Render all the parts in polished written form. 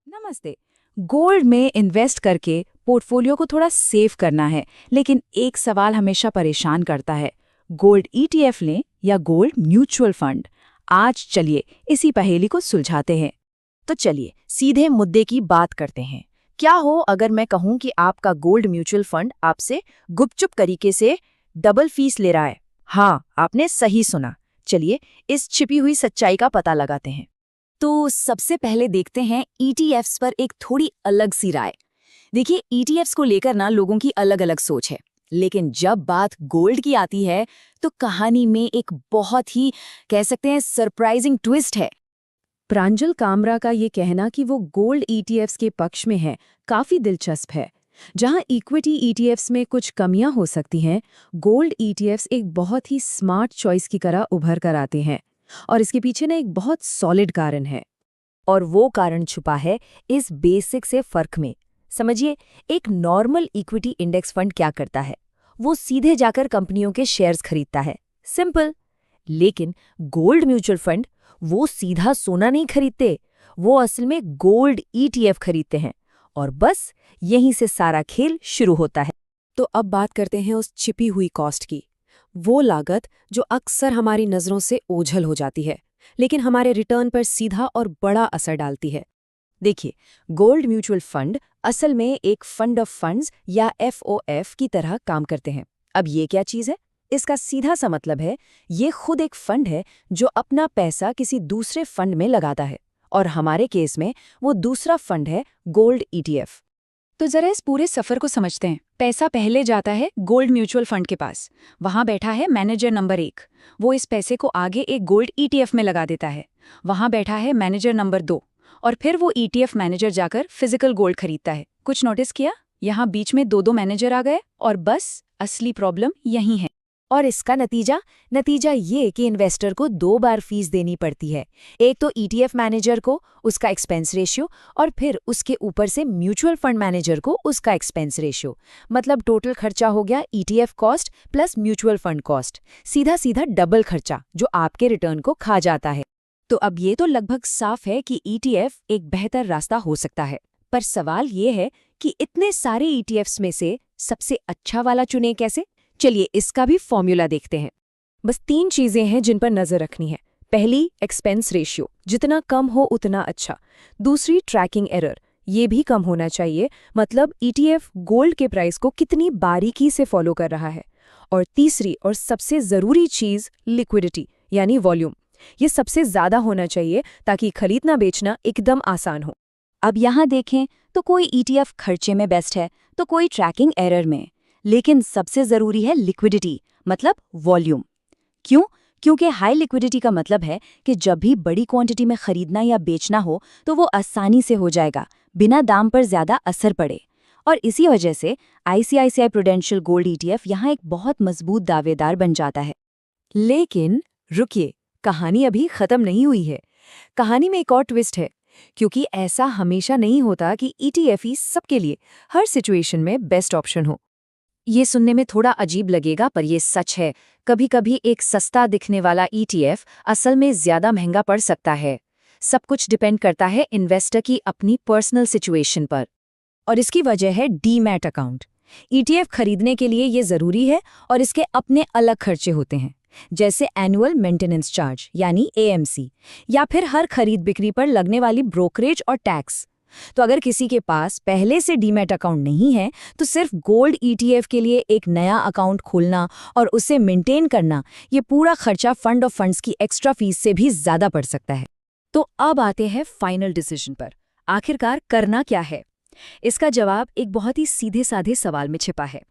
नमस्ते। गोल्ड में इन्वेस्ट करके पोर्टफोलियो को थोड़ा सेव करना है, लेकिन एक सवाल हमेशा परेशान करता है। गोल्ड ईटीएफ लें या गोल्ड म्यूचुअल फंड? आज चलिए इसी पहेली को सुलझाते हैं। तो चलिए सीधे मुद्दे की बात करते हैं। क्या हो अगर मैं कहूं कि आपका गोल्ड म्यूचुअल फंड आपसे गुपचुप तरीके से डबल फीस ले रहा है? हाँ, आपने सही सुना। चलिए इस छिपी हुई सच्चाई का पता लगाते हैं। तो सबसे पहले देखते हैं ईटीएफ्स पर एक थोड़ी अलग सी राय। देखिए, ईटीएफ्स को लेकर ना लोगों की अलग अलग सोच है, लेकिन जब बात गोल्ड की आती है तो कहानी में एक बहुत ही कह सकते हैं सरप्राइजिंग ट्विस्ट है। प्रांजल कामरा का ये कहना कि वो गोल्ड ईटीएफ्स के पक्ष में है, काफी दिलचस्प है। जहां इक्विटी ईटीएफ्स में कुछ कमियां हो सकती हैं, गोल्ड ईटीएफ्स एक बहुत ही स्मार्ट चॉइस की तरह उभर कर आते हैं। और इसके पीछे ना एक बहुत सॉलिड कारण है। और वो कारण छुपा है इस बेसिक से फर्क में। समझिए, एक नॉर्मल इक्विटी इंडेक्स फंड क्या करता है? वो सीधे जाकर कंपनियों के शेयर्स खरीदता है, सिंपल। लेकिन गोल्ड म्यूचुअल फंड वो सीधा सोना नहीं खरीदते, वो असल में गोल्ड ईटीएफ खरीदते हैं। और बस यहीं से सारा खेल शुरू होता है। तो अब बात करते हैं उस छिपी हुई कॉस्ट की, वो लागत जो अक्सर हमारी नज़रों से ओझल हो जाती है, लेकिन हमारे रिटर्न पर सीधा और बड़ा असर डालती है। देखिए, गोल्ड म्यूचुअल फंड असल में एक फंड ऑफ फंड्स या एफओएफ की तरह काम करते हैं। अब ये क्या चीज़ है? इसका सीधा सा मतलब है, ये खुद एक फंड है जो अपना पैसा किसी दूसरे फंड में लगाता है, और हमारे केस में वो दूसरा फंड है गोल्ड ईटीएफ। तो जरा इस पूरे सफर को समझते हैं। पैसा पहले जाता है गोल्ड म्यूचुअल फंड के पास। वहां बैठा है मैनेजर नंबर 1। वो इस पैसे को आगे एक गोल्ड ईटीएफ में लगा देता है। वहां बैठा है मैनेजर नंबर 2, और फिर वो ईटीएफ मैनेजर जाकर फिजिकल गोल्ड खरीदता है। कुछ नोटिस किया? यहाँ बीच में दो मैनेजर आ गए, और बस असली प्रॉब्लम यही है। और इसका नतीजा ये कि इन्वेस्टर को 2 बार फीस देनी पड़ती है। एक तो ईटीएफ मैनेजर को उसका एक्सपेंस रेशियो, और फिर उसके ऊपर से म्यूचुअल फंड मैनेजर को उसका एक्सपेंस रेशियो। मतलब टोटल खर्चा हो गया ETF cost plus mutual fund cost. सीधा सीधा डबल खर्चा जो आपके रिटर्न को खा जाता है। तो अब ये तो लगभग साफ है कि ईटीएफ एक बेहतर रास्ता हो सकता है, पर सवाल ये है कि इतने सारे ईटीएफ्स में से सबसे अच्छा वाला चुने कैसे? चलिए इसका भी फॉर्मूला देखते हैं। बस 3 चीज़ें हैं जिन पर नज़र रखनी है। पहली, एक्सपेंस रेशियो, जितना कम हो उतना अच्छा। दूसरी, ट्रैकिंग एरर, ये भी कम होना चाहिए, मतलब ईटीएफ गोल्ड के प्राइस को कितनी बारीकी से फॉलो कर रहा है। और तीसरी और सबसे ज़रूरी चीज़, लिक्विडिटी यानी वॉल्यूम, ये सबसे ज़्यादा होना चाहिए ताकि खरीदना बेचना एकदम आसान हो। अब यहाँ देखें तो कोई ईटीएफ खर्चे में बेस्ट है, तो कोई ट्रैकिंग एरर में। लेकिन सबसे ज़रूरी है लिक्विडिटी, मतलब वॉल्यूम। क्यों? क्योंकि हाई लिक्विडिटी का मतलब है कि जब भी बड़ी क्वांटिटी में खरीदना या बेचना हो तो वो आसानी से हो जाएगा, बिना दाम पर ज़्यादा असर पड़े। और इसी वजह से आईसीआईसीआई प्रूडेंशियल गोल्ड ईटीएफ यहाँ एक बहुत मजबूत दावेदार बन जाता है। लेकिन रुकिए, कहानी अभी ख़त्म नहीं हुई है। कहानी में एक और ट्विस्ट है, क्योंकि ऐसा हमेशा नहीं होता कि ईटीएफ ही सबके लिए हर सिचुएशन में बेस्ट ऑप्शन हो। ये सुनने में थोड़ा अजीब लगेगा, पर ये सच है। कभी कभी एक सस्ता दिखने वाला ईटीएफ असल में ज़्यादा महंगा पड़ सकता है। सब कुछ डिपेंड करता है इन्वेस्टर की अपनी पर्सनल सिचुएशन पर। और इसकी वजह है डीमैट अकाउंट। ईटीएफ खरीदने के लिए ये ज़रूरी है, और इसके अपने अलग खर्चे होते हैं, जैसे एनुअल मेंटेनेंस चार्ज यानी एएमसी, या फिर हर खरीद बिक्री पर लगने वाली ब्रोकरेज और टैक्स। तो अगर किसी के पास पहले से डीमैट अकाउंट नहीं है, तो सिर्फ गोल्ड ईटीएफ के लिए एक नया अकाउंट खोलना और उसे मेंटेन करना, ये पूरा खर्चा फंड ऑफ फंड्स की एक्स्ट्रा फीस से भी ज़्यादा पड़ सकता है। तो अब आते हैं फाइनल डिसीजन पर। आखिरकार करना क्या है? इसका जवाब एक बहुत ही सीधे साधे सवाल में छिपा है,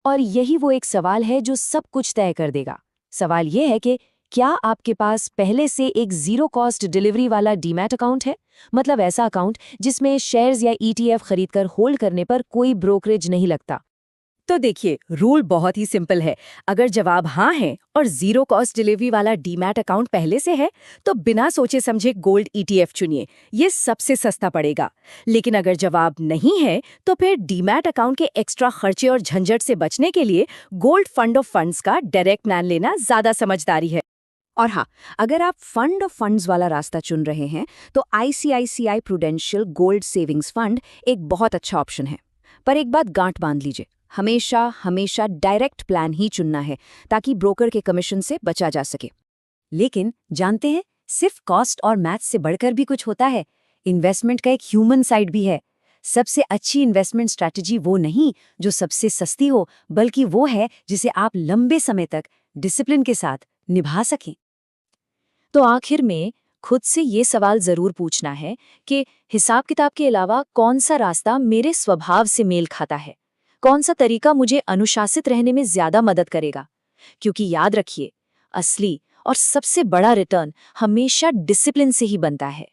और यही वो एक सवाल है जो सब कुछ तय कर देगा। सवाल ये है कि क्या आपके पास पहले से एक ज़ीरो कॉस्ट डिलीवरी वाला डीमैट अकाउंट है, मतलब ऐसा अकाउंट जिसमें शेयर्स या ईटीएफ खरीदकर होल्ड करने पर कोई ब्रोकरेज नहीं लगता। तो देखिए, रूल बहुत ही सिंपल है। अगर जवाब हाँ है और ज़ीरो कॉस्ट डिलीवरी वाला डीमैट अकाउंट पहले से है, तो बिना सोचे समझे गोल्ड ईटीएफ चुनिए, ये सबसे सस्ता पड़ेगा। लेकिन अगर जवाब नहीं है, तो फिर डीमैट अकाउंट के एक्स्ट्रा खर्चे और झंझट से बचने के लिए गोल्ड फंड ऑफ फंड्स का डायरेक्ट प्लान लेना ज़्यादा समझदारी है। और हाँ, अगर आप फंड ऑफ फंड्स वाला रास्ता चुन रहे हैं तो ICICI prudential gold savings fund एक बहुत अच्छा ऑप्शन है। पर एक बात गांठ बांध लीजिए, हमेशा हमेशा डायरेक्ट प्लान ही चुनना है ताकि ब्रोकर के कमीशन से बचा जा सके। लेकिन जानते हैं, सिर्फ कॉस्ट और मैथ से बढ़कर भी कुछ होता है। इन्वेस्टमेंट का एक ह्यूमन साइड भी है। सबसे अच्छी इन्वेस्टमेंट स्ट्रैटेजी वो नहीं जो सबसे सस्ती हो, बल्कि वो है जिसे आप लंबे समय तक डिसिप्लिन के साथ निभा सकें। तो आखिर में खुद से ये सवाल जरूर पूछना है कि हिसाब किताब के अलावा कौन सा रास्ता मेरे स्वभाव से मेल खाता है, कौन सा तरीका मुझे अनुशासित रहने में ज्यादा मदद करेगा। क्योंकि याद रखिए, असली और सबसे बड़ा रिटर्न हमेशा डिसिप्लिन से ही बनता है।